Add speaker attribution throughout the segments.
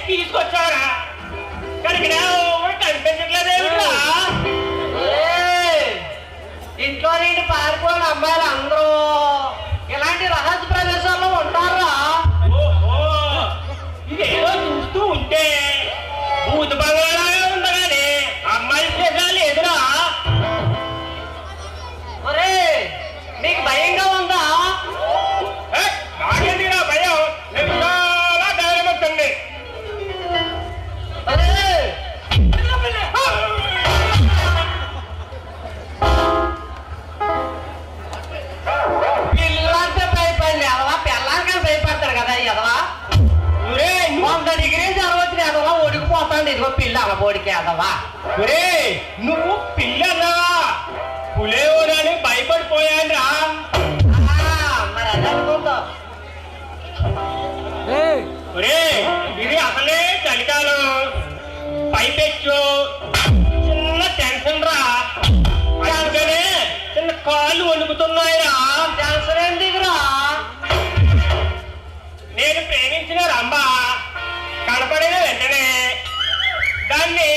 Speaker 1: తీసుకొచ్చారా కనుక కనిపించట్లేదేమిట్రా?
Speaker 2: ఇంట్లో నుండి పారిపోయిన అమ్మాయిలు అందరూ ఇలాంటి రహస్య ప్రదేశాల్లో ఉంటారా?
Speaker 1: ఓహో, ఇదేదో చూస్తూ ఉంటే భూత బంగాళాగా ఉండగానే అమ్మాయి స్నేహాలు ఎదురా.
Speaker 2: ఒరే, మీకు భయంగా ఉందా?
Speaker 1: నాకేంటి నా భయం? నేను చాలా ధైర్యం వస్తుంది.
Speaker 2: పిల్లంటే భయపడి ఎదవా, పిల్లలకి భయపడతారు కదా ఎదవా. 100 డిగ్రీలు జరగవచ్చు ఎదవా, ఒడికిపోతాడు. ఇదిగో పిల్ల అలబోడికి ఎదవా.
Speaker 1: నువ్వు పిల్లరా పులేవరని భయపడిపోయానురా.
Speaker 2: మరి అదే అనుకుంటావు.
Speaker 1: ఇది అసలే చలికాలం, పైపెచ్చు చిన్న టెన్షన్ రా. అందుకనే చిన్న కాళ్ళు వణుకుతున్నాయిరా.
Speaker 2: టెన్షన్ ఏం దిగురా?
Speaker 1: నేను ప్రేమించిన రంభ కనపడిన వెంటనే దాన్ని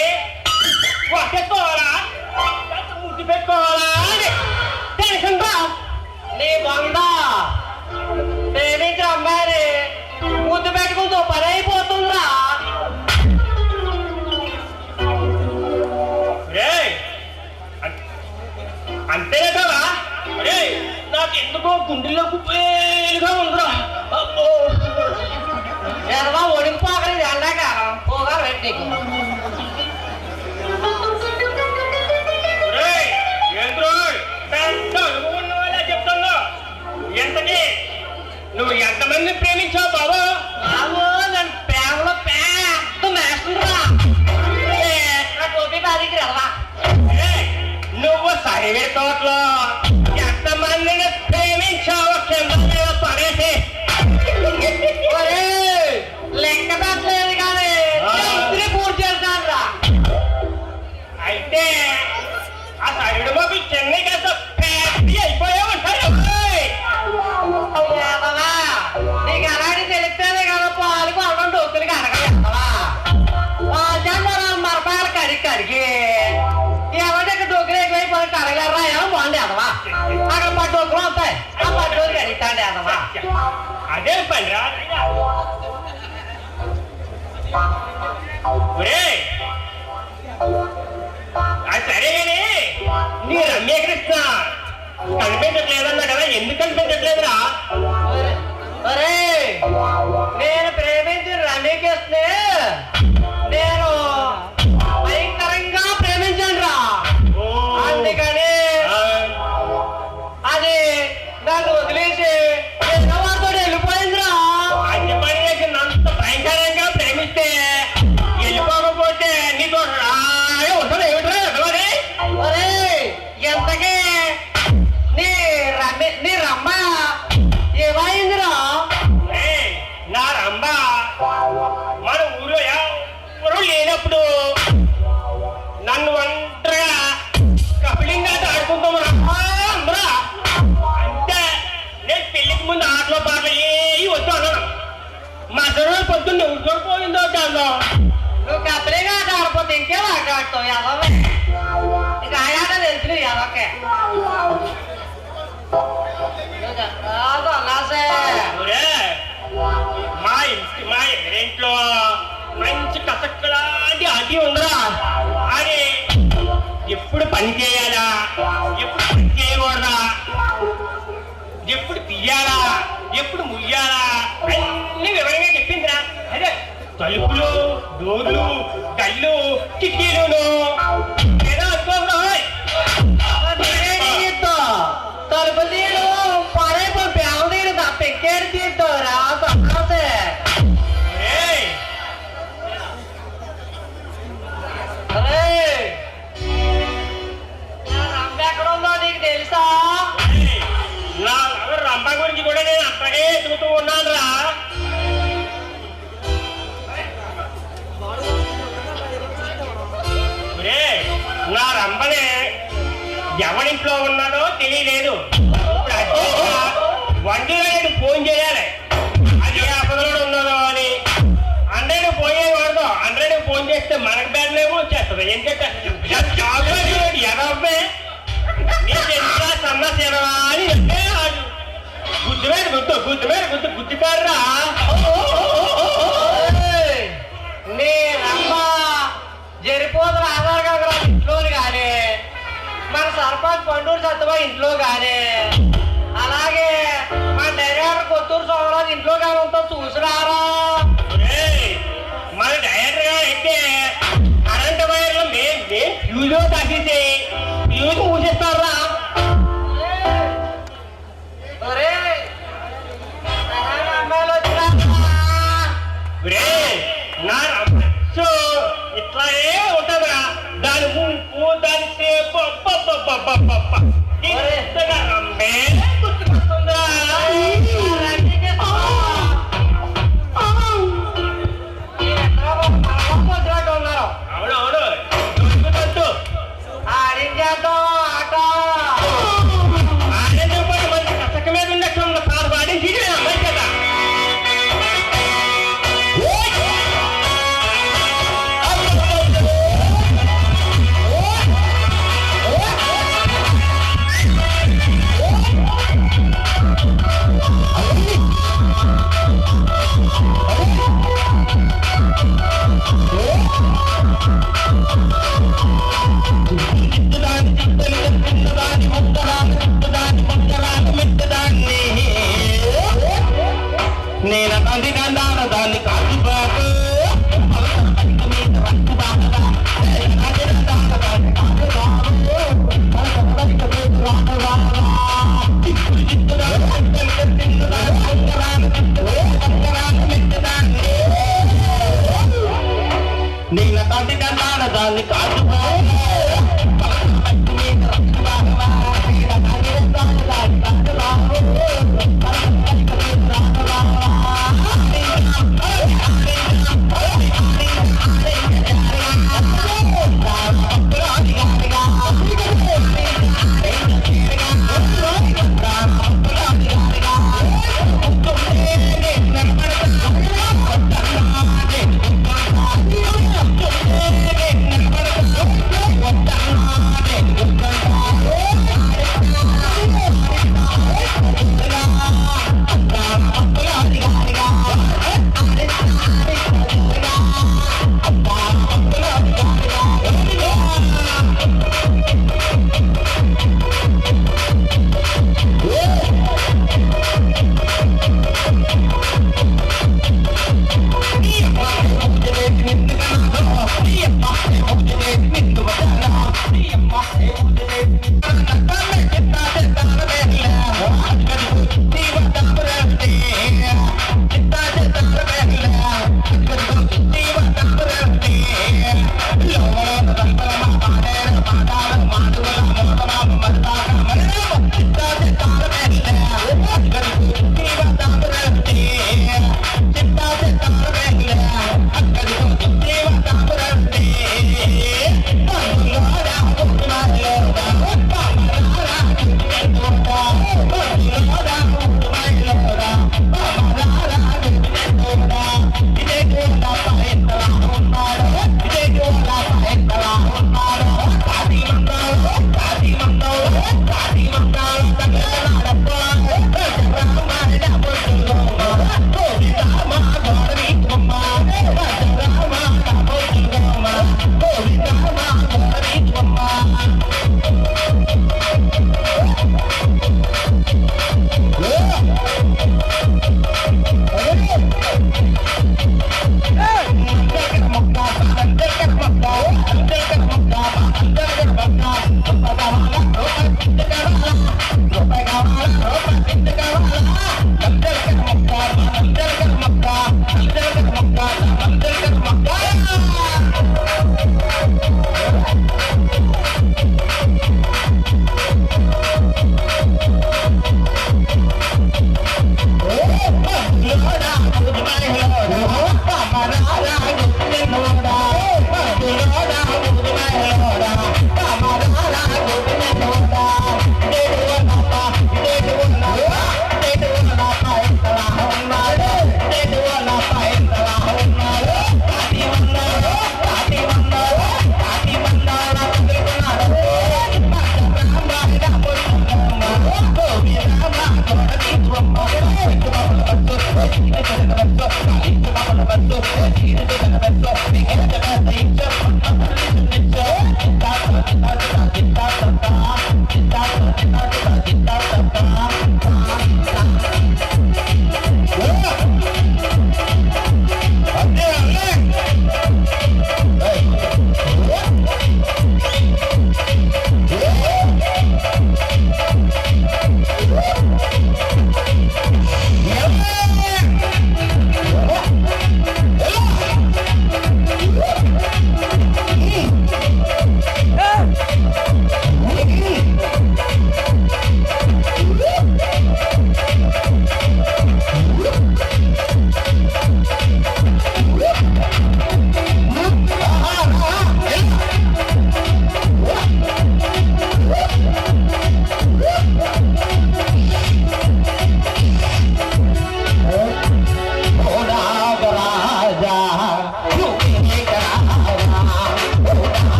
Speaker 1: వసెత్తుకోవాలా, ముద్దు పెట్టుకోవాలా అని టెన్షన్ రా.
Speaker 2: నీ బొంద ప్రేమించిన అమ్మాయిని ముద్దు పెట్టుకుంటూ పని అయిపోతుందా?
Speaker 1: అంతేనే కదా. నాకు ఎందుకో గుండెల్లో కుప్పేలుగా ఉందిరా.
Speaker 2: ఎదవా, ఒడికిపోకలేదు ఎండాకాలం పోగా పెట్టి
Speaker 1: ఎంతకి నువ్వు ఎంతమంది ప్రేమించావు బాబు?
Speaker 2: నన్ను ప్రేమలో పెద్ద మేస్తుండ్రా. టోపీ బాధికి ఎదవా.
Speaker 1: నువ్వు సరివే తోటలో ఎంతమందిని ప్రేమించావో కింద మీద పడేసి
Speaker 2: లెక్క పెట్టలేదు కానీ పూర్తి చేస్తాను రా.
Speaker 1: అయితే ఆ సరివిడి బాబు చెన్నై కదా పెద్ద అయిపోయావు అంటారు.
Speaker 2: నీకు అలాంటి తెలిస్తేనే కదా పాలకు అన్నం డొక్కులకి అడగలేవా? మరపాయలు కడిగి ఎవరికి డొక్కులు ఎక్కువైపోయి కడగలరా? ఏమో బాగుంది అదవా. అక్కడ పట్టు డొక్కులు వస్తాయి, ఆ పట్టు రోజులు కడిగితాండి అదవా.
Speaker 1: అదే పని రా. సరే కానీ నీ రమ్యకృష్ణ కనిపించట్లేదన్నా కదా, ఎందుకు కనిపించట్లేదురా?
Speaker 2: నేను ప్రేమించిన రమ్యకృష్ణ నేను భయంకరంగా ప్రేమించాను రా. అందుకని అది నన్ను వదిలేసి వారితో వెళ్ళిపోయిందిరా.
Speaker 1: అన్ని పని చేసి అంత భయంకరంగా ప్రేమిస్తే వెళ్ళిపోకపోతే నీకు ఉంటుంది ఏమిట్రా?
Speaker 2: ఎంతకీ నీ రమ్మ ఏమైందిరా?
Speaker 1: నా రంభ మన ఊళ్ళో ఎవరు లేనప్పుడు నన్ను ఒంటరిగా కపిలింగా ఆడుకుంటాము అందరా. అంటే నేను పెళ్లికి ముందు ఆటలో పాటలు ఏ వచ్చాను. మా చదువు పొద్దున్న ఉడిపోయిందో కాదు.
Speaker 2: నువ్వు కపిలిగా ఆడిపోతే ఇంకేం ఆట ఆడుతావు ఎదవే. ఇక ఆయాట తెలుసు ఎదవకే.
Speaker 1: మా ఎదురింట్లో మంచి కసక్కలాంటి ఆంటీ ఉందరా. అది ఎప్పుడు పని చేయాలా, ఎప్పుడు పని చేయకూడదా, ఎప్పుడు తీయాలా, ఎప్పుడు ముయ్యాలా అన్ని వివరంగా చెప్పిందిరా. అదే తలుపులు, డోర్లు, కళ్ళు, కిటికీలు ఏదో అనుకోకుండా
Speaker 2: తలుపు తీరు పడైపోయి పేమ తీరు తప్ప ఎక్కేడు తీరుతావురా. ఎక్కడ ఉందో నీకు తెలుసా?
Speaker 1: నా రంభ గురించి కూడా నేను అక్కడే ఎదుగుతూ ఉన్నాను రా. నా రంభనే ఎవరింట్లో ఉన్నాడో తెలియలేదు. ఇప్పుడు వండిలో ఫోన్ చేయాలి, అది ఏ అపదలో ఉన్నదో అని. అంటే పోయే చెప్తే మనకు బ్యాడ్లేమో వచ్చేస్తుంది ఏంటంటే ఎనభై నీకు ఎంత సమస్యనా అని అంటే గుద్దు మీద గుద్దుతారా
Speaker 2: నేనమ్మా జరిపోతున్న ఆధార్ కార్డు ఇంట్లో కానీ మన సర్పంచ్ పండూరు సత్తుబా ఇంట్లో కానీ అలాగే మన డైరెక్టర్ కొత్తూరు సోమరాజు ఇంట్లో కానీ ఉంటో చూసిరారా
Speaker 1: మన డైరెక్టర్ గా అయితే కరెంట్ వైర్లు ఫ్యూజో తగ్గితే ఫ్యూజ్ మూసేస్తారా
Speaker 2: అమ్మాయిలు వచ్చినా
Speaker 1: నా రమ్మ ఇట్లాగే ఉంటదిరా దాని ముంపు దాని సేపు రమ్మే గుర్తుకొస్తుందా
Speaker 2: ఉన్నారు
Speaker 1: అవునవును దొరుకుతట్టు
Speaker 2: ఆడించేద్దాం ఆట
Speaker 1: ఆడేదో పాటు మంచి కసక మీద ఉన్నట్టు కాదు ఆడించి అమ్మాయి కదా నేను దాన్ని కాదు బాబు నేను దాన్ని కాదు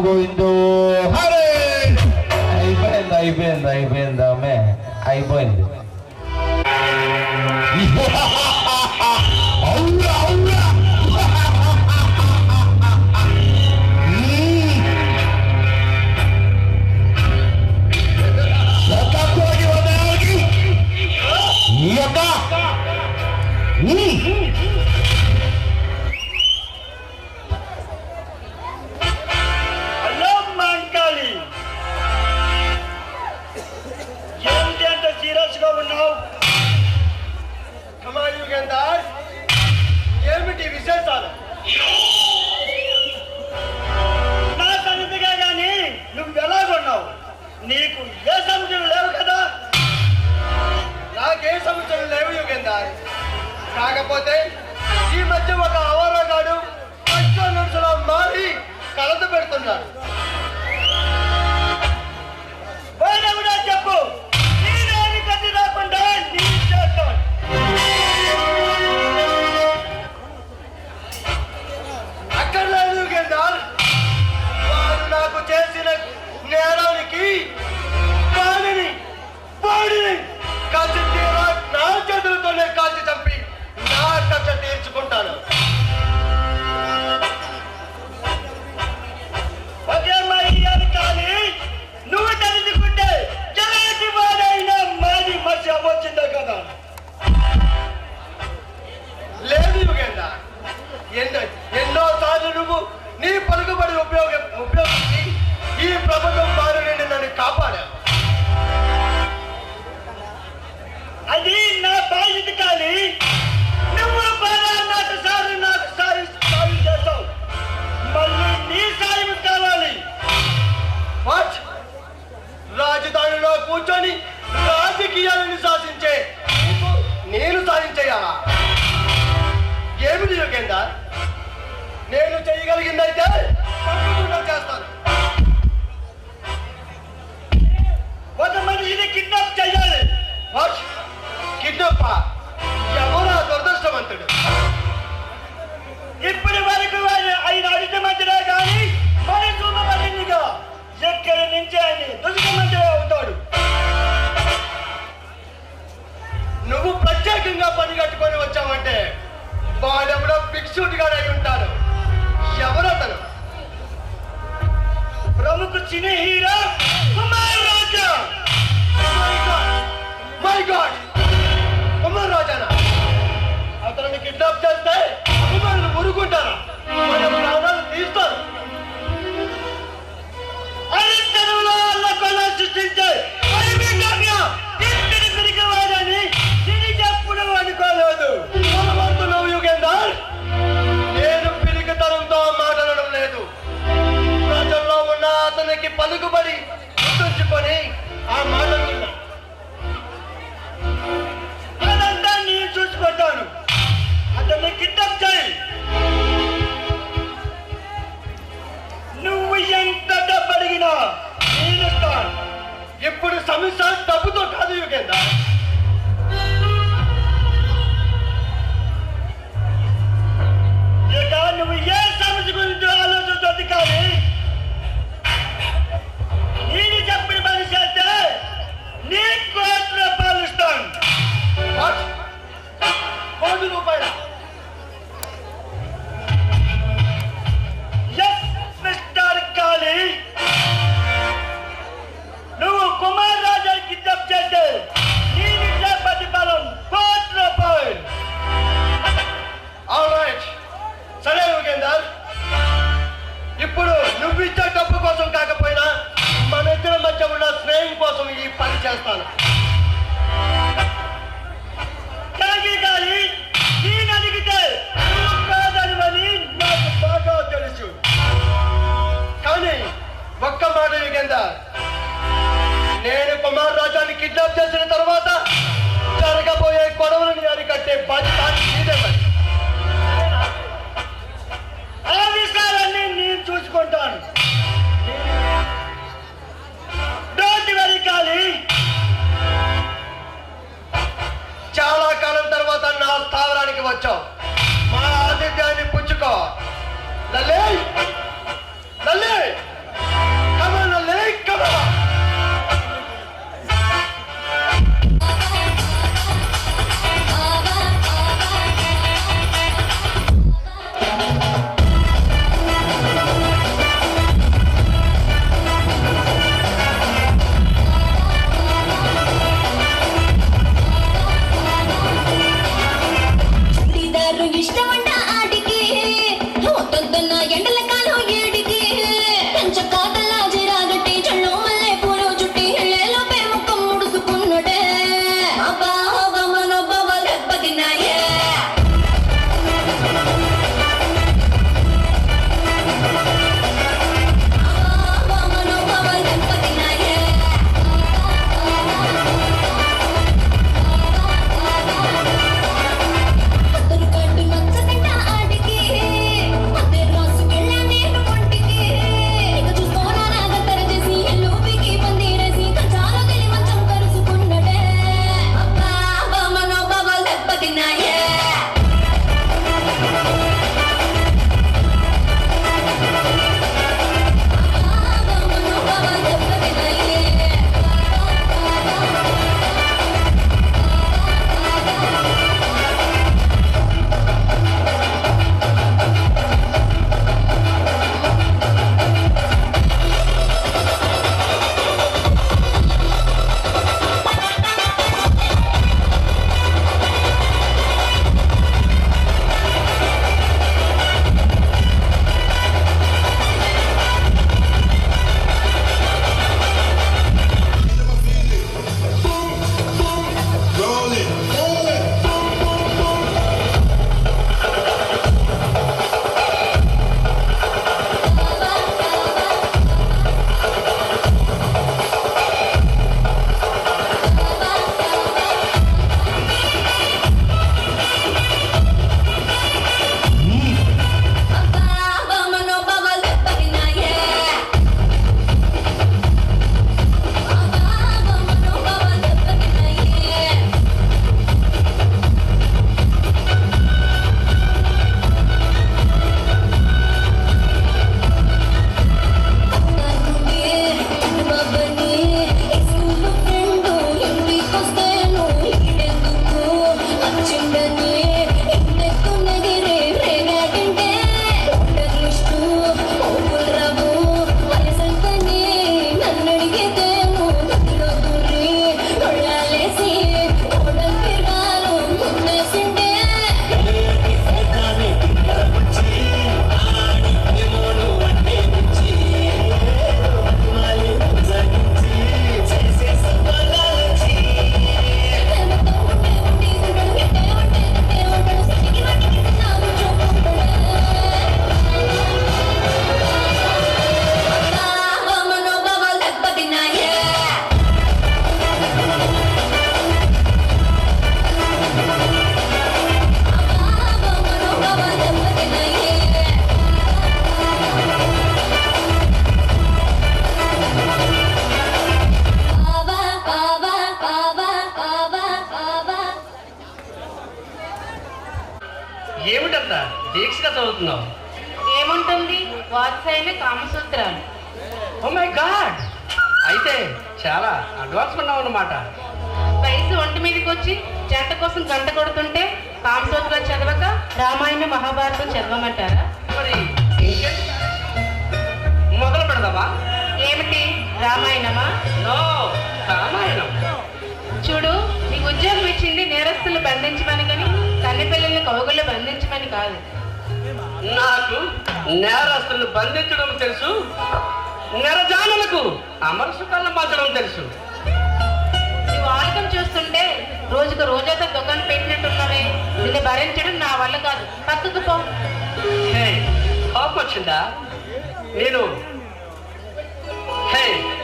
Speaker 3: గోవిందో హరే. అయిపోయింది అయిపోయింది అయిపోయింది అమ్మే అయిపోయింది. అవునా అవునా
Speaker 1: హలో మాంకాళి, ఏంటి అంత సీరియస్ గా ఉన్నావు?
Speaker 2: ఏమిటి విశేషాలు?
Speaker 1: నా సన్నిధిగా గాని నువ్వు ఎలాగొన్నావు? నీకు ఏ సమస్యలు లేవు కదా?
Speaker 2: నాకే సమస్యలు లేవు యుగేందర్. కాకపోతే ఈ మధ్య ఒక అవరోగాడు నడుసులా మారి కలత పెడుతున్నాడు.
Speaker 1: వాడెవడో చెప్పు, నేనేమి గతి రాకుండా నీ చేస్తాను.
Speaker 2: అక్కర్లేదు యుగేందర్. వాడు నాకు చేసిన నేరానికి వాడిని కాల్చి తీరా నా చేతులతోనే కాల్చి చంపి నా కక్ష తీర్చుకుంటాను.
Speaker 1: ఒకే మర్యాద కానీ నువ్వు తెలుసుకుంటే ఎలాంటి వాడైనా మాది మధ్య వచ్చిందో కదా.
Speaker 2: లేదు యుగేందర్. ఎన్నోసార్లు నువ్వు నీ పలుకుబడి ఉపయోగించి ఈ ప్రభుత్వం బారి నుండి నన్ను కాపాడావు.
Speaker 1: అది నా బాధ్యత కానీ నువ్వు బాగా నాకు సాయం చేస్తావు. మళ్ళీ నీ సాయం కావాలి.
Speaker 2: వాట్? రాజధానిలో కూర్చొని రాజకీయాలను శాసించే నేను సాధించేయాలా? ఏమిటి యుగేందర్? నేను చేయగలిగిందైతే తప్పకుండా చేస్తాను.
Speaker 1: ఒక మనిషిని కిడ్నాప్ చేయాలి.
Speaker 2: వాట్? కిడ్నాప్? ఎవరా దురదృష్టవంతుడు?
Speaker 1: ఇప్పటి వరకు ఆయన అడిగిన మధ్యలో కానీ మరి చూపబడిందిగా ఎక్కడి నుంచి ఆయన దుష్ట మధ్యలో అవుతాడు.
Speaker 2: నువ్వు ప్రత్యేకంగా పని కట్టుకొని వచ్చావంటే వాడెవడో భిక్షుడిగా అయి ఉంటాడు. ఎవరతను?
Speaker 1: ప్రముఖ సినీ hero Kumar Raja.
Speaker 2: My god! Kumar రాజానా? అతనిని కిడ్నాప్ చేస్తే కుమారులు ఊరుకుంటారా? మన ప్రాణాలు తీస్తారు.
Speaker 1: అరెస్ట్ సమస్య డబ్బుతో కాదు యుగేందర్. ఇక నువ్వు ఏ సమస్య గురించి ఆలోచించొద్దు, కానీ నేను చెప్పిన పని చేస్తే నీ ₹1,00,000 ఇస్తాను. ₹1,00,000? ఎస్ మిస్టర్ కాళీ, నువ్వు కుమార్ రాజా కిడ్నాప్ చేస్తే నేను ఇచ్చే ప్రతిఫలం ₹1,00,000. ఆల్రైట్, సరే యుగేందర్, ఇప్పుడు నువ్వు ఇచ్చే డబ్బు కోసం కాకపోయినా మన ఇద్దరి మధ్య ఉన్న స్నేహం కోసం ఈ పని చేస్తాను. కానీ నేను అడిగితే నువ్వు కాదనివని నాకు బాగా తెలుసు. కానీ ఒక్క మాట యుగేందర్, నేను కుమార్ రాజాని కిడ్నాప్ చేసిన తర్వాత జరగబోయే గొడవలను అరికట్టే బాధ్యత నీదే మరి. ఆ విషయాలన్నీ నేను చూసుకుంటాను. డోంట్ వరీ కాళీ. చాలా కాలం తర్వాత నా స్థావరానికి వచ్చావు. మా ఆతిథ్యాన్ని పుచ్చుకో. లల్లే లల్లే, కమన్ లల్లే, కమన్.
Speaker 2: ఇంత దీక్షగా చదువుతున్నావు?
Speaker 4: ఏముంటుంది వాత్సైన కామసూత్రాలు.
Speaker 2: ఓ మై గాడ్, అయితే చాలా అడ్వాన్స్ ఉన్నావు అన్నమాట.
Speaker 4: వయసు ఒంటి మీదకి వచ్చి జంట కోసం గంట కొడుతుంటే కామసూత్రాలు చదవక రామాయణ మహాభారతం చదవమంటారా?
Speaker 2: మరి ఇంకేంటి? మొదలు పెడదామా?
Speaker 4: ఏమిటి రామాయణమా?
Speaker 2: నో, రామాయణం.
Speaker 4: చూడు, నీకు ఉద్యోగం ఇచ్చింది నేరస్తులు బంధించమని కానీ కన్నె పిల్లల్ని కౌగుల్లో బంధించమని కాదు.
Speaker 2: నాకు నేరస్తులను బంధించడం తెలుసు, నెరజానులకు అమర సుఖాలను పంచడం తెలుసు.
Speaker 4: నీ వాడకం చూస్తుంటే రోజుకు రోజైతే దుకాణం పెట్టినట్టున్నవే. దీన్ని భరించడం నా వల్ల కాదు, పక్కకు పో.
Speaker 2: హే, కోపం వచ్చిందా?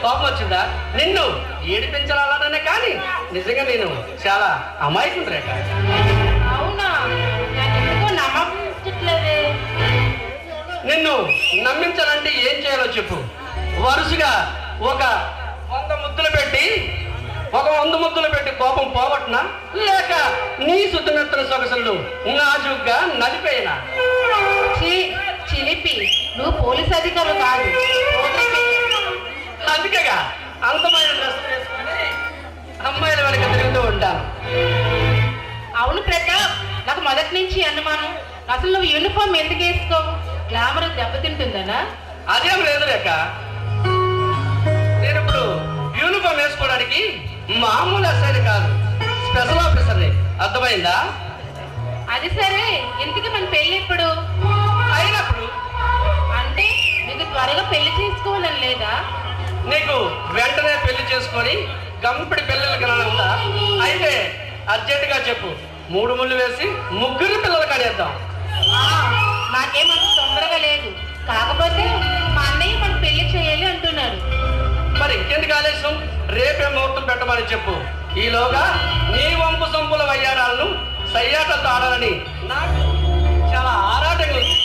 Speaker 2: కోపం వచ్చిందా? నిన్ను ఏడిపించాలనే కానీ నిజంగా నేను చాలా అమాయకుడు రేఖ.
Speaker 4: అవునా? నాకు ఎందుకో నమ్మట్లేదే.
Speaker 2: నిన్ను నమ్మించాలంటే ఏం చేయాలో చెప్పు. వరుసగా ఒక 100 ముద్దులు పెట్టి కోపం పోగొట్టునా, లేక నీ శుద్ధమెత్తన సొగసులు నాజుగ్గా నలిపేనా?
Speaker 4: చిలిపి, నువ్వు పోలీస్ అధికారులు కాదు.
Speaker 2: అందుకేగా అందమైన డ్రెస్ వేసుకుని అమ్మాయిల వెనక తిరుగుతూ ఉంటాను.
Speaker 4: అవును ప్రతాప్, నాకు మొదటి నుంచి అనుమానం. అసలు నువ్వు యూనిఫామ్ ఎందుకు వేసుకోవు? గ్లామర్ దెబ్బతింటుందనా?
Speaker 2: అదేం లేదు రేఖ. నేను ఇప్పుడు యూనిఫామ్ వేసుకోవడానికి మామూలు ఎస్ఐని కాదు, స్పెషల్ ఆఫీసర్ని. అర్థమైందా?
Speaker 4: అది సరే, ఇంతకీ మన పెళ్ళి ఇప్పుడు?
Speaker 2: అయినప్పుడు
Speaker 4: అంటే నీకు త్వరగా పెళ్లి చేసుకోవాలని లేదా?
Speaker 2: నీకు వెంటనే పెళ్లి చేసుకొని గంపిడి పిల్లలు కనాలంతా అయితే అర్జెంటుగా చెప్పు. 3 ముళ్ళు వేసి 3 పిల్లలు కనేద్దాం.
Speaker 4: నాకేమంత తొందరగా లేదు. కాకపోతే మా అన్నయ్య మన పెళ్లి చేయాలి అంటున్నాడు.
Speaker 2: మరి ఇంకెందుకు ఆలస్యం? రేపే ముహూర్తం పెట్టమని చెప్పు. ఈలోగా నీ వంపు సంపుల వయ్యారాలను సయ్యాటతో ఆడాలని నాకు చాలా ఆరాటంగా ఉంది.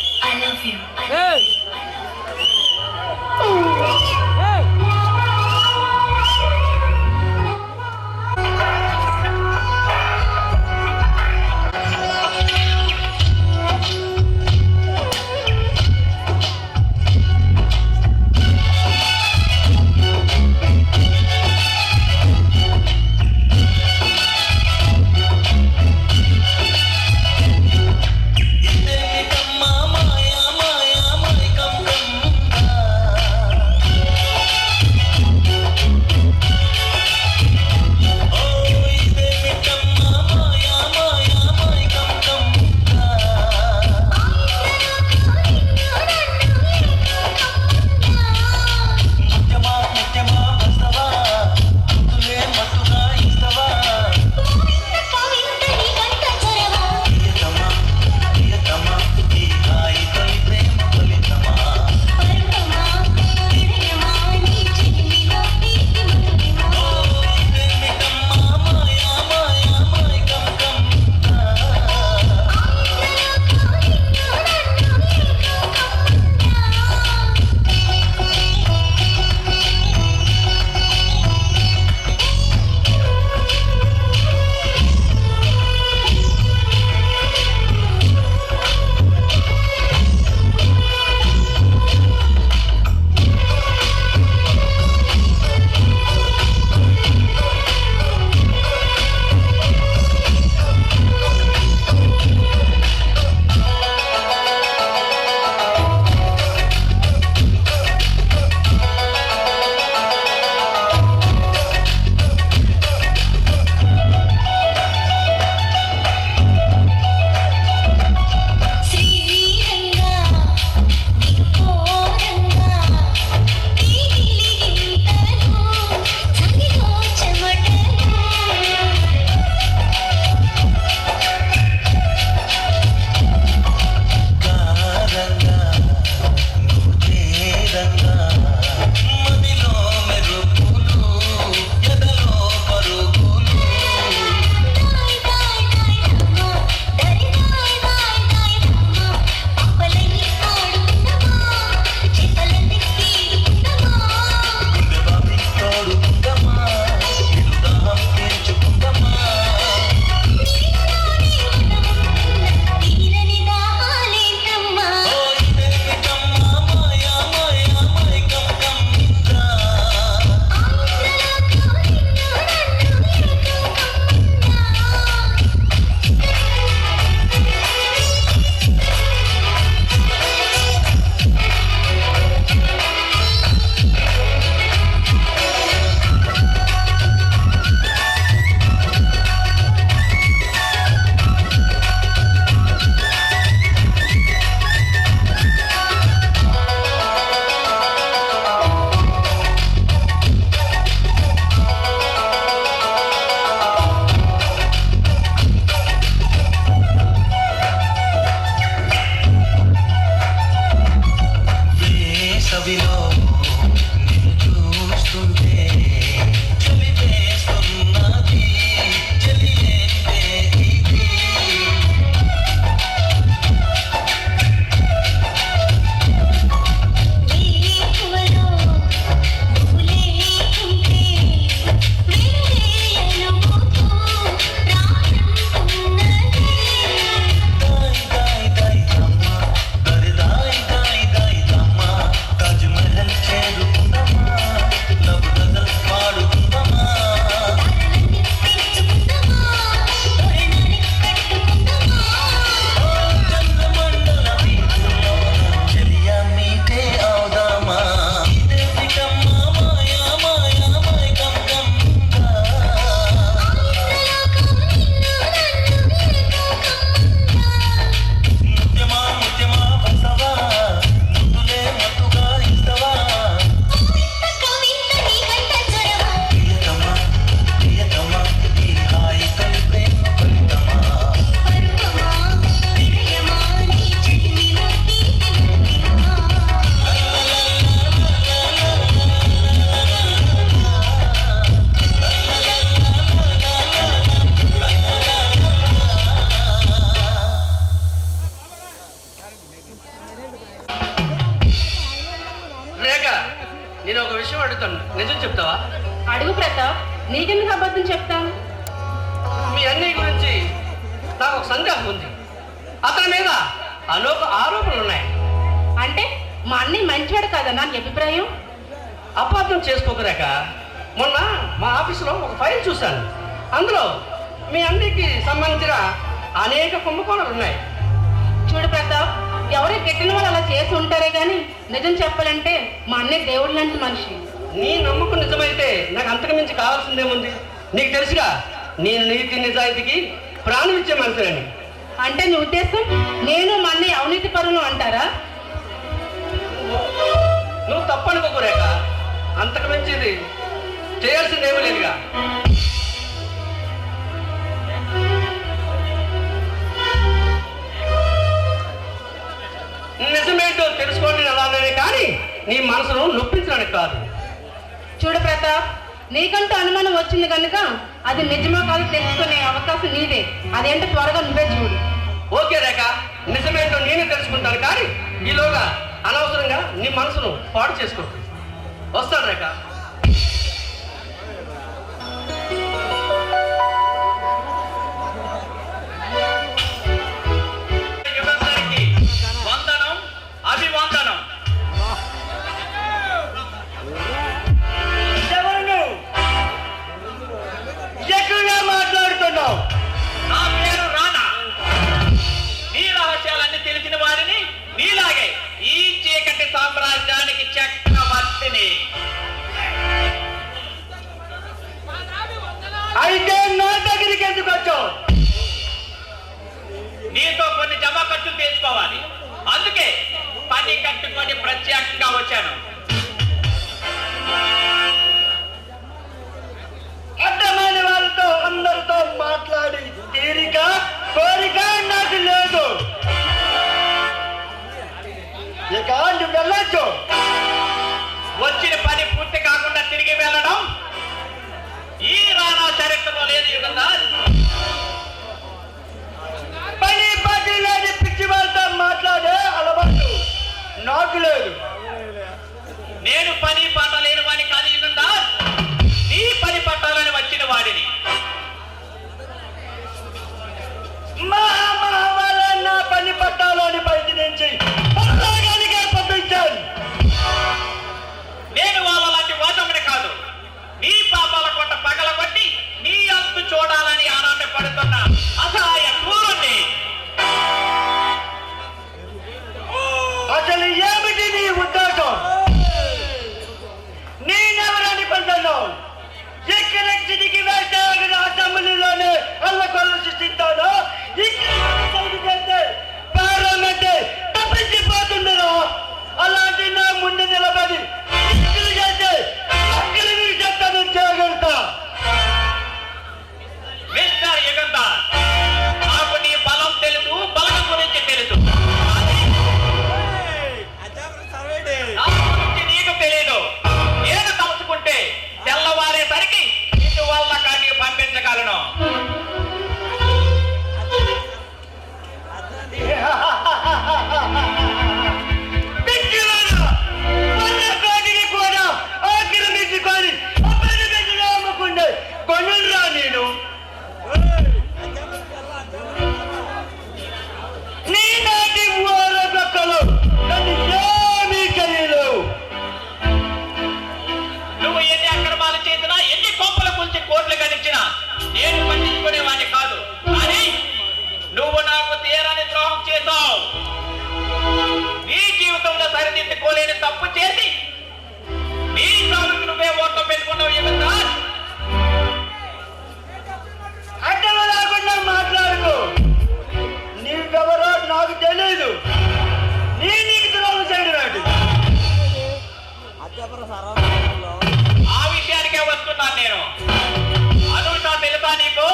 Speaker 4: అడుగు ప్రతాప్, నీకెందుకు అబద్ధం చెప్తాను?
Speaker 2: మీ అన్నయ్య గురించి నాకు ఒక సందేహం ఉంది. అతని మీద ఆరోపణలు ఉన్నాయి.
Speaker 4: అంటే మా అన్నయ్య మంచివాడు కదా నా అభిప్రాయం.
Speaker 2: అపార్థం చేసుకోకరాక మొన్న మా ఆఫీసులో ఒక ఫైల్ చూశాను. అందులో మీ అన్నయ్యకి సంబంధించిన అనేక కుంభకోణాలు ఉన్నాయి.
Speaker 4: చూడు ప్రతాప్, ఎవరో గిట్టిన వాళ్ళు అలా చేసి ఉంటారే కానీ నిజం చెప్పాలంటే మా అన్నయ్య దేవుడు లాంటి మనిషి.
Speaker 2: నీ నమ్మకం నిజమైతే నాకు అంతకు మించి కావాల్సిందేముంది? నీకు తెలుసుగా నేను నీతి నిజాయితీకి ప్రాణం ఇచ్చే మనిషిని.
Speaker 4: అంటే నీ ఉద్దేశం నేను మా అన్నయ్య అవినీతి పరులు అంటారా?
Speaker 2: నువ్వు తప్పనుకోకురేక, అంతకు మించిది చేయాల్సిందేమీ లేదుగా. నిజమేంటో తెలుసుకోండి అలానే, కానీ నీ మనసును నొప్పించడానికి కాదు.
Speaker 4: చూడు ప్రతాప్, నీకంటూ అనుమానం వచ్చింది కనుక అది నిజమో కాదు తెలుసుకునే అవకాశం నీదే. అదేంటో త్వరగా నువ్వే చూడు.
Speaker 2: ఓకే రేఖ, నిజమేంటో నేనే తెలుసుకుంటాను, కానీ ఈలోగా అనవసరంగా నీ మనసును పాడు చేసుకో. వస్తాను రేఖ.
Speaker 5: వందనం, అభివందనం.
Speaker 1: ఎక్కడుగా మాట్లాడుతున్నావు?
Speaker 5: నా పేరు రానా. నీ రహస్యాలన్నీ తెలిసిన వారిని, నీలాగే ఈ చీకటి సామ్రాజ్యానికి చక్రవర్తిని.
Speaker 1: అయితే నా దగ్గరికి ఎందుకు వచ్చావు?
Speaker 5: నీతో కొన్ని జమా ఖర్చులు తీసుకోవాలి. అందుకే పని కట్టుకొని ప్రత్యేకంగా వచ్చాను.
Speaker 1: అడ్డమైన వాళ్ళతో అందరితో మాట్లాడి తీరిక కోరిక నాకు లేదు. ఇక నువ్వు వెళ్ళొచ్చు.
Speaker 5: వచ్చిన పని పూర్తి కాకుండా తిరిగి వెళ్ళడం ఈ రానా చరిత్రలో లేదు యుగంధర్.
Speaker 1: పని పాటి లేని పిచ్చి వాళ్ళతో మాట్లాడే అలవాటు నాకు లేదు.
Speaker 5: నేను పని పాట లేని వాడిని కాదు యుగంధర్, నీ పని పట్టాలని వచ్చిన వాడిని.
Speaker 1: వాళ్ళ నా పని పట్టాలని బయట నుంచి పట్టాగానికే పంపించాను.
Speaker 5: నేను వాళ్ళ లాంటి ఓటమిని కాదు, నీ పాపాల కొట్ట పగలగొట్టి నీ అంతు చూడాలని ఆనంద పడుతున్నా అసహాయ క్రూరుణ్ణి.
Speaker 1: అసలు ఏమిటి నీ ఉద్దేశం? నేనెవరని పంటున్నావు? ఎక్కడ చిటికి వేస్తే అసెంబ్లీలోనే అల్లకొల్లు సృష్టిస్తాను. ఇక్కడ పార్లమెంట్ తప్పించిపోతుండరు. అలాంటి నా ముందు నిలబడి చేస్తే అక్కడ మీరు చెప్తాను చేయగలుగుతా.
Speaker 5: మిస్టర్ యుగంధర్, నాకు నీ బలం తెలుసు, బలం గురించి తెలుసు, నా గురించి నీకు తెలియదు. నేను తలుచుకుంటే తెల్లవారేసరికి ఇటు వల్ల కాటికి పంపించగలను.
Speaker 1: కూడా ఆక్రమించుకొని అమ్ముకుండే కొనురా నేను. నీ నాటి ఊరొక్కలు నన్ను ఏమీ తెలియలేవు.
Speaker 5: నువ్వు ఎన్ని అక్రమాలు చేసినా, ఎన్ని కొంపల కూల్చి కోట్లు గడించినా నేను పట్టించుకునేవాడిని కాదు. కానీ నువ్వు నాకు తీరని ద్రోహం చేశావు. నీ జీవితంలో సరిదిద్దుకోలేని తప్పు చేసి నీ చావుకి నువ్వే ఓట్లు పెట్టుకున్నావు యుగంధర్.
Speaker 1: అడ్డం లేకుండా మాట్లాడుకో. నీవెవరో నాకు తెలియదు. నీకు ద్రోహం చేయడం.
Speaker 5: ఆ విషయానికే వస్తున్నాను నేను. అనూష తెలుసా నీకు?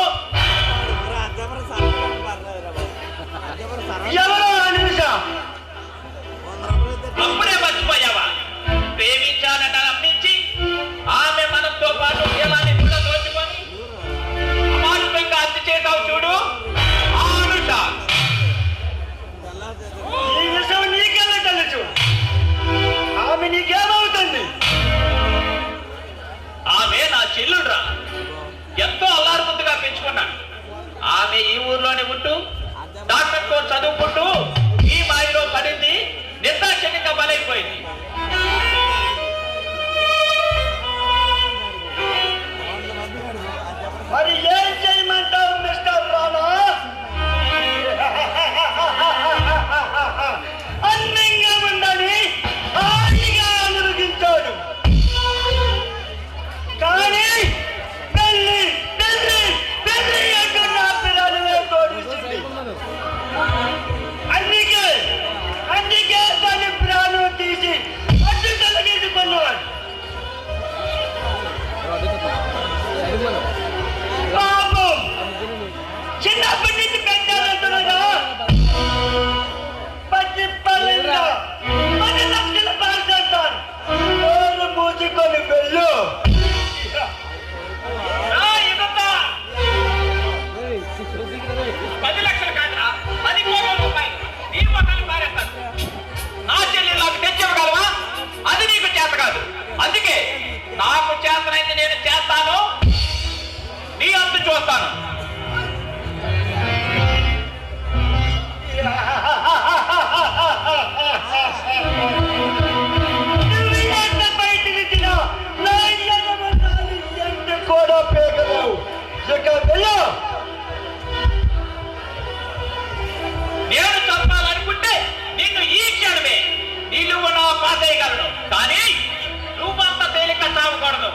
Speaker 1: ఎవరో అనూష?
Speaker 5: అప్పుడే మర్చిపోయావా? ప్రేమించానట నమ్మించి ఆమె మనతో పాటు చెల్లుడురా. ఎంతో అల్లారుముద్దుగా పెంచుకున్నాను. ఆమె ఈ ఊర్లోనే ఉంటూ డాక్టర్ కోర్స్ చదువుకుంటూ ఈ మాయలో పడింది. నిర్దాక్షిణ్యంగా బలైపోయింది.
Speaker 1: మరి ఏం చేయమంటావు మిస్టర్ రానా? అందంగా ఉందని హాయిగా అనుభవించాడు. కానీ పెళ్లి పెళ్లి పెళ్లి అంటూ నా పిల్లలనే తోడిస్తుంది. అందుకే తన ప్రాణం తీసి అడ్డు తొలగించుకున్నాడు. పాపం చిన్నప్పటి నుంచి పెంచాలంటున్నారా? 10 లక్షలు పాలు చేస్తాను. నోరు మూసుకొని వెళ్ళు.
Speaker 5: రా, ఇదంతా 10 లక్షలు కాదురా, 10 కోట్ల రూపాయలు నీ మొక్కలు పారేస్తాను. నా చెల్లి నాకు తెచ్చివ్వగలవా? అది నీకు చేత కాదు. అందుకే నాకు చేతనైంది నేను చేస్తాను. నీ అంతు చూస్తాను.
Speaker 1: నువ్వు ఎంత బయటికి తినా నా యజమాని ఎంత కూడా పేగలేవు. ఇక వెళ్ళు.
Speaker 5: నేను చంపాలనుకుంటే నిన్ను ఈ క్షణమే నిలువు నా పాతేయగలను. కానీ నువ్వంత తేలిక చావకూడదు.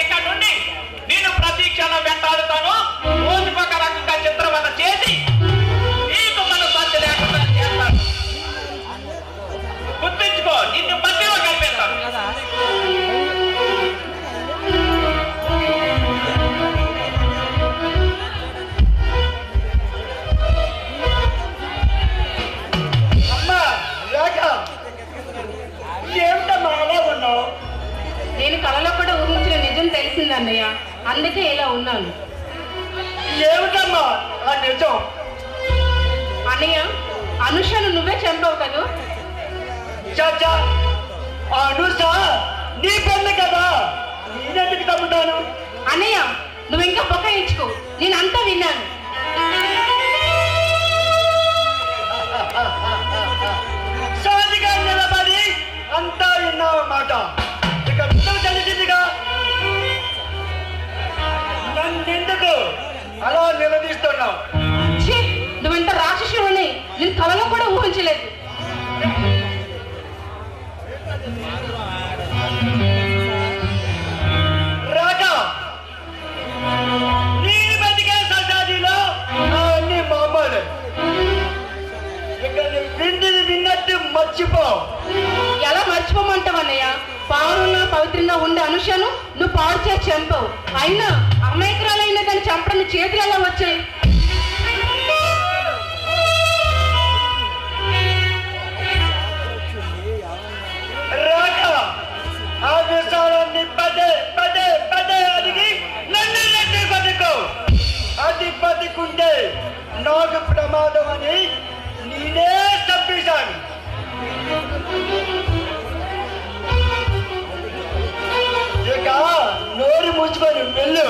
Speaker 5: ఇక నుండి నిన్ను ప్రతి క్షణం వెంటాడుతాను. రోజుకొక రకంగా చిత్రవద చేసి నీకు మన సంతి లేకుండా చేస్తాను. గుర్తించుకో, నిన్ను మధ్యలో కలిపేస్తాను.
Speaker 1: అమ్మా రాక ఏమిటమ్మా అలా ఉన్నావు?
Speaker 4: నేను కలలో కూడా ఊహించిన నిజం తెలిసింది అన్నయ్య, అందుకే ఇలా ఉన్నాను.
Speaker 1: ఏమిటమ్మా ఆ నిజం?
Speaker 4: అన్నయ్య, అనుషను నువ్వే చంపావు కదా?
Speaker 1: చాచా అనుస నీ పెన్ను కదా, నేనెందుకు తమ్ముతాను?
Speaker 4: అన్నయ్య, నువ్వు ఇంకా బొకాయించుకో, నేను అంతా విన్నాను.
Speaker 1: సాధిగా నిలబడి అంతా విన్నావన్నమాట. ఇక నిజం తెలిసిందిగా, నన్నెందుకు అలా నిలదీస్తున్నావు?
Speaker 4: ఛీ, నువ్వెంత రాక్షసుని నేను కలలో కూడా ఊహించలేదు.
Speaker 1: రాక నేను బతికే సొసైటీలో అన్ని మామూలు. ఇక నువ్వు వింటిని విన్నట్టు మర్చిపో.
Speaker 4: ఎలా మర్చిపోమంటావు అన్నయ్య? పావునున్న పవిత్రంగా ఉండే అనుషను నువ్వు పాడు చేసి చంపావు. అయినా అమాయకురాలైన దాన్ని చంపడం చేతులు ఎలా వచ్చాయి?
Speaker 1: రాక ఆ విషయాలన్నీ పదే పదే పదే అడిగి నన్ను నెట్టి బతుకు. అది బతుకుంటే నాకు ప్రమాదం అని నేనే చంపేశాను. ఇక నోరు మూసుకొని వెళ్ళు.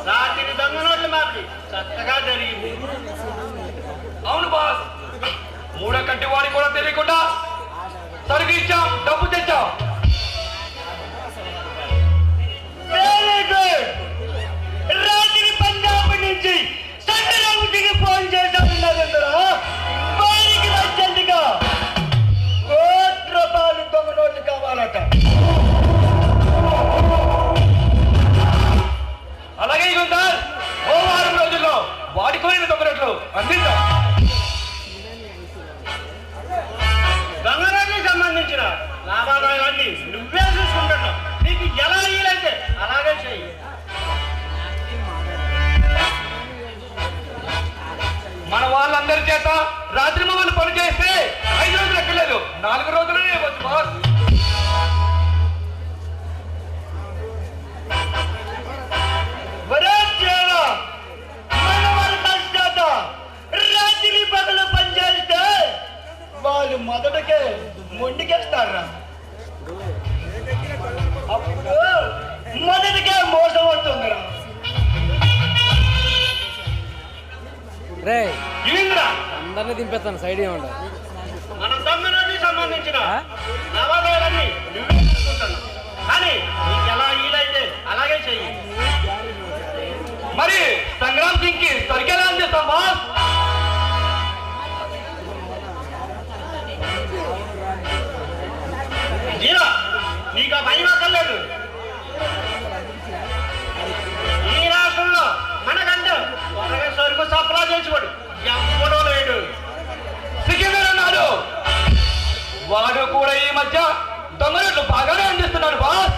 Speaker 1: రాత్రి దొంగ నోట్లు మాపి చక్కగా జరిగింది.
Speaker 3: అవును బాస్, మూడో కంటి వాడికి కూడా తెలియకుండా సరుకు ఇచ్చాం, డబ్బు తెచ్చాం.
Speaker 1: వేరే
Speaker 6: నేనే దింపేస్తాను సైడ్ ఏమండి
Speaker 1: మన తమ్ముడికి సంబంధించిన నవోదయాలన్నీ నువ్వే చూసుకుంటున్నావు. కానీ నీకు ఎలా వీలైతే అలాగే చెయ్యి.
Speaker 3: మరి సంగ్రామ్ సింగ్ కి సరికెలా అందిస్తాం బాస్?
Speaker 1: జీరా నీకు ఆ భయం అక్కర్లేదు. ఈ రాష్ట్రంలో మనకంటే త్వరగా సరుకు సరఫరా చేసుకోడు ఎవడో లేడు.
Speaker 3: సికిందర్ అన్నాడు, వాడు కూడా ఈ మధ్య దొంగలు బాగానే అందిస్తున్నాడు బాస్.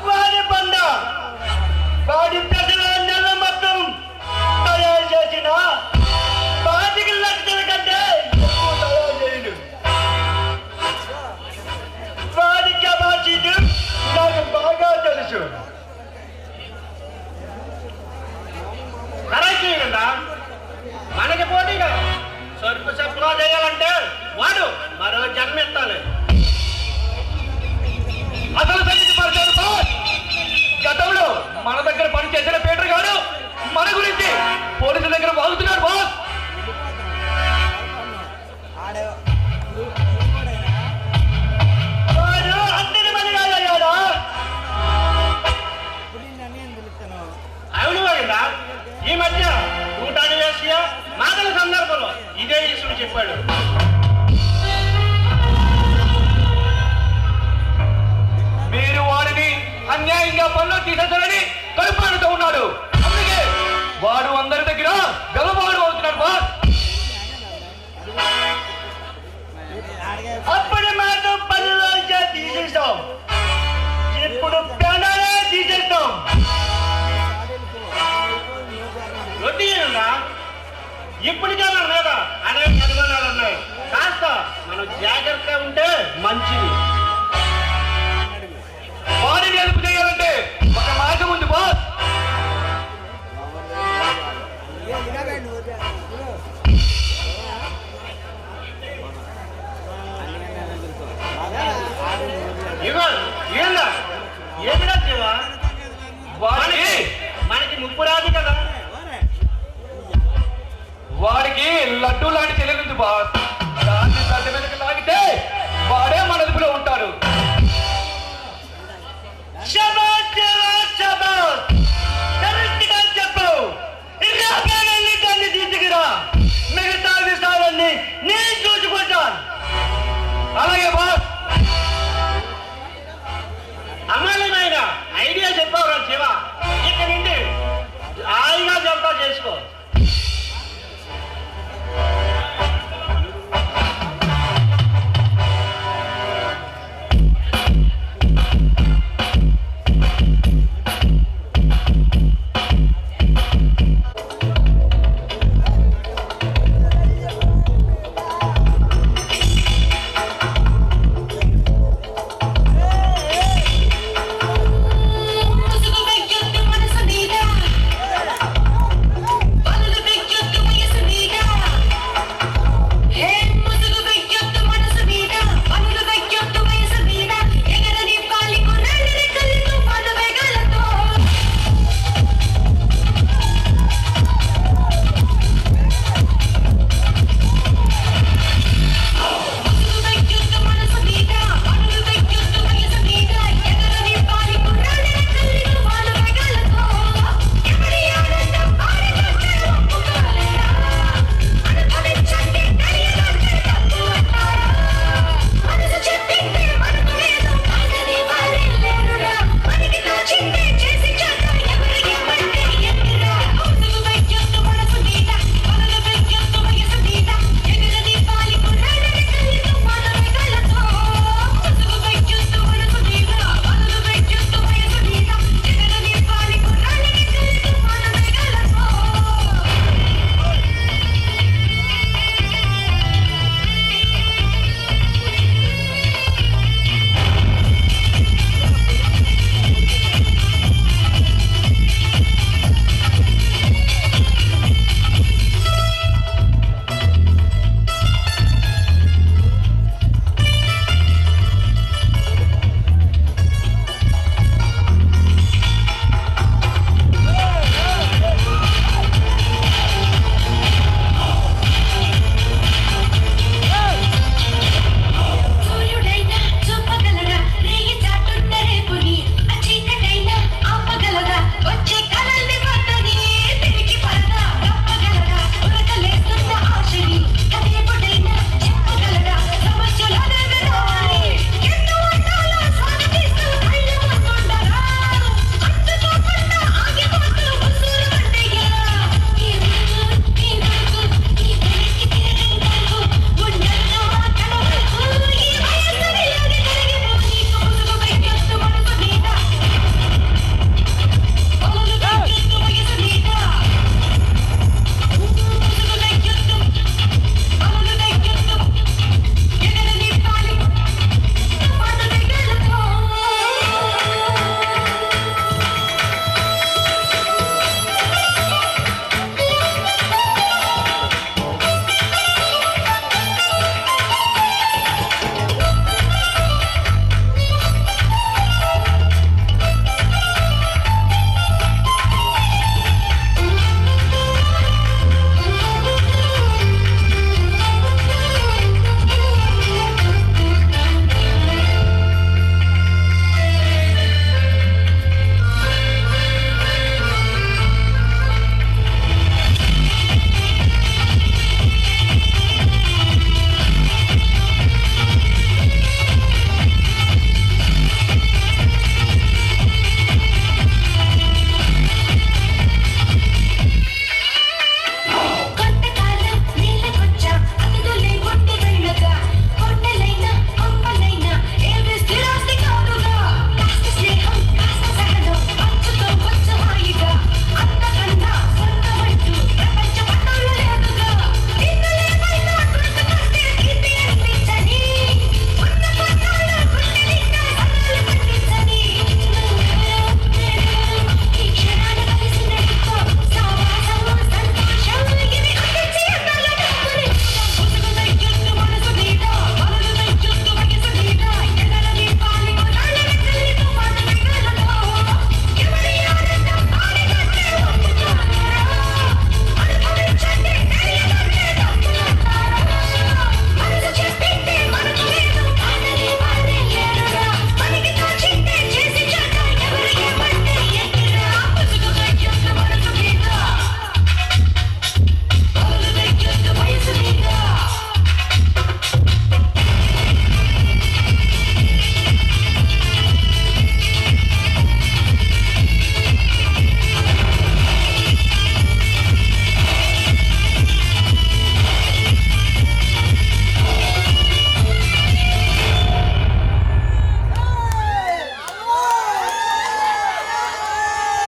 Speaker 1: వాడి బండ వాడి ప్రజల నెల మొత్తం తయారు చేసిన 5 లక్షల కంటే ఎక్కువ తయారు చేయడు. వాడి కెపాసిటీ నాకు బాగా తెలుసు. కరెక్ట్ కదా, మనకి పోటీగా సరుకు సరఫరా చేయాలంటే వాడు మరో జన్మ ఎత్తాలి.
Speaker 3: అసలు సంగతి పరిచారు బాస్. గతంలో మన దగ్గర పని చేసిన పీటర్ గారు మన గురించి పోలీసుల దగ్గర వాగుతున్నాడు బాస్.
Speaker 1: వాడు అందరి మనిగా అయ్యాడా? అవును కదా, ఈ మధ్య ఊటాని వేసియా మాటల సందర్భంలో ఇదే ఇసుడు చెప్పాడు.
Speaker 3: మీరు వాడిని అన్యాయంగా పనులు తీసేస్తారని కడుపాడుతూ ఉన్నాడు. అందుకే వాడు అందరి దగ్గర గలవాడు అవుతున్నాడు బాస్.
Speaker 1: అప్పుడు మాత్రం పనిలోంచే తీసేస్తాం, ఇప్పుడు ప్రాణాలే తీసేస్తాం. రొటీనా ఇప్పటికే మన మీద అనేక అనుమానాలు ఉన్నాయి. కాస్త మనం జాగ్రత్తగా ఉంటే మంచిది.
Speaker 3: వాడిని అదుపు చేయాలంటే ఒక మార్గం ఉంది బాస్.
Speaker 1: ఇగో ఏందా ఏమిరా శివా, మనకి ముప్పు రాదు కదా.
Speaker 3: వాడికి లడ్డూ లాంటి చెల్లెలుంది బాస్.